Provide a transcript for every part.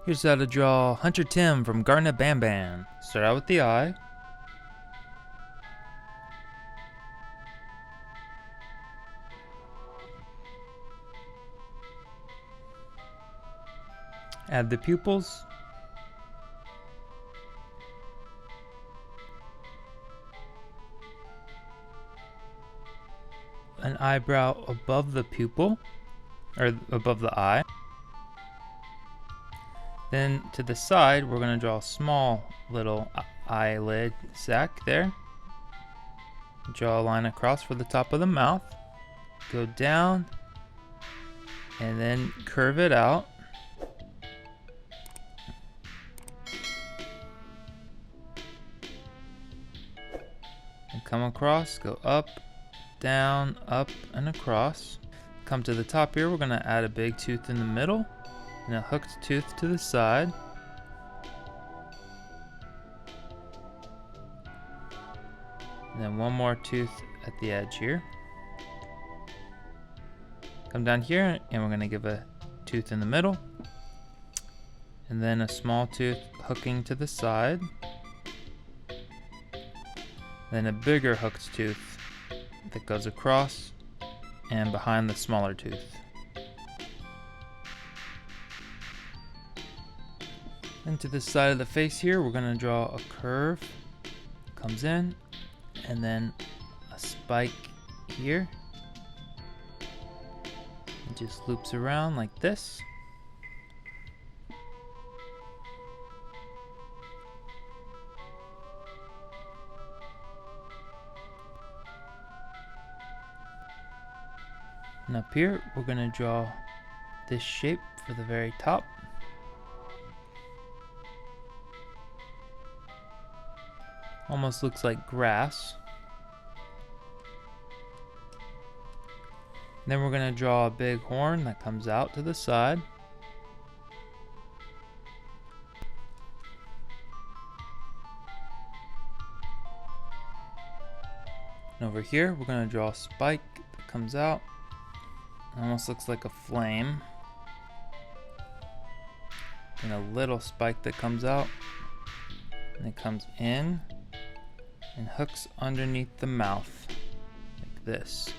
Here's how to draw Hunter Tim from Garten of BanBan. Start out with the eye. Add the pupils. An eyebrow above the pupil, or above the eye. Then to the side, we're going to draw a small little eyelid sac there. Draw a line across for the top of the mouth. Go down and then curve it out. And come across, go up, down, up, and across. Come to the top here, we're going to add a big tooth in the middle and a hooked tooth to the side. And then one more tooth at the edge here. Come down here and we're going to give a tooth in the middle. And then a small tooth hooking to the side. Then a bigger hooked tooth that goes across and behind the smaller tooth. And to the side of the face here, we're going to draw a curve. Comes in, and then a spike here. It just loops around like this. And up here, we're going to draw this shape for the very top. Almost looks like grass. And then we're going to draw a big horn that comes out to the side. And over here, we're going to draw a spike that comes out. It almost looks like a flame. And a little spike that comes out. And it comes in and hooks underneath the mouth like this.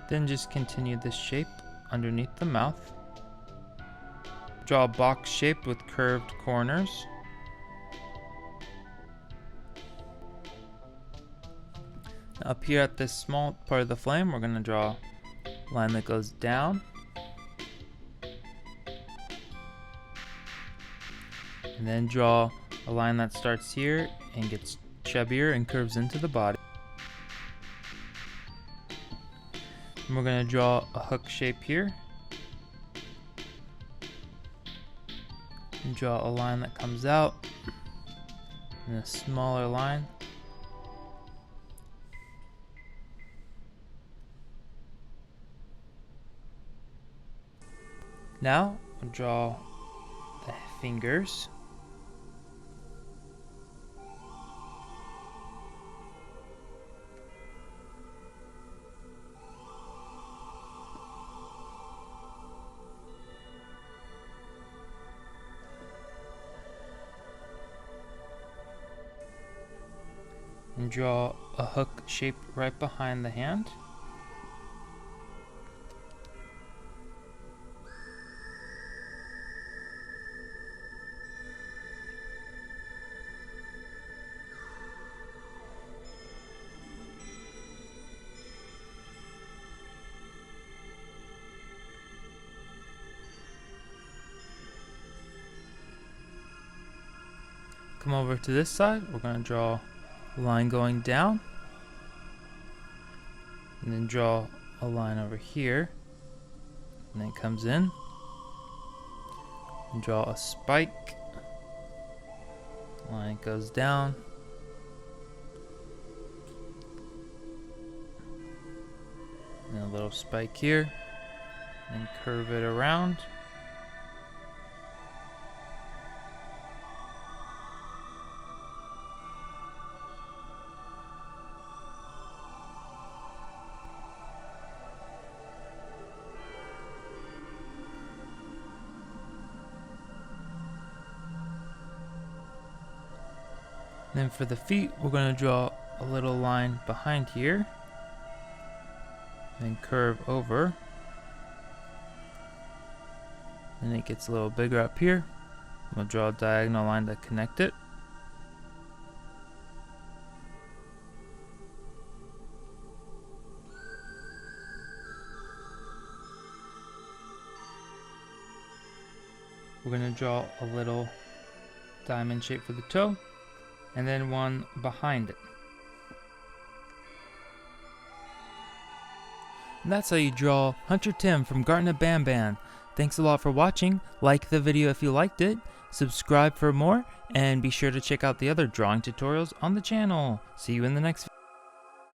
Then just continue this shape underneath the mouth. Draw a box shape with curved corners. Up here at this small part of the flame, we're going to draw a line that goes down. And then draw a line that starts here and gets chubbier and curves into the body. And we're going to draw a hook shape here. And draw a line that comes out. And a smaller line. Now, we'll draw the fingers. And draw a hook shape right behind the hand. Come over to this side, we're going to draw a line going down, and then draw a line over here, and then it comes in, and draw a spike, line goes down, and a little spike here, and curve it around. Then for the feet, we're going to draw a little line behind here, then curve over. Then it gets a little bigger up here. We'll draw a diagonal line to connect it. We're going to draw a little diamond shape for the toe, and then one behind it. And that's how you draw Hunter Tim from Garten of BanBan. Thanks a lot for watching. Like the video if you liked it, subscribe for more, and be sure to check out the other drawing tutorials on the channel. See you in the next video.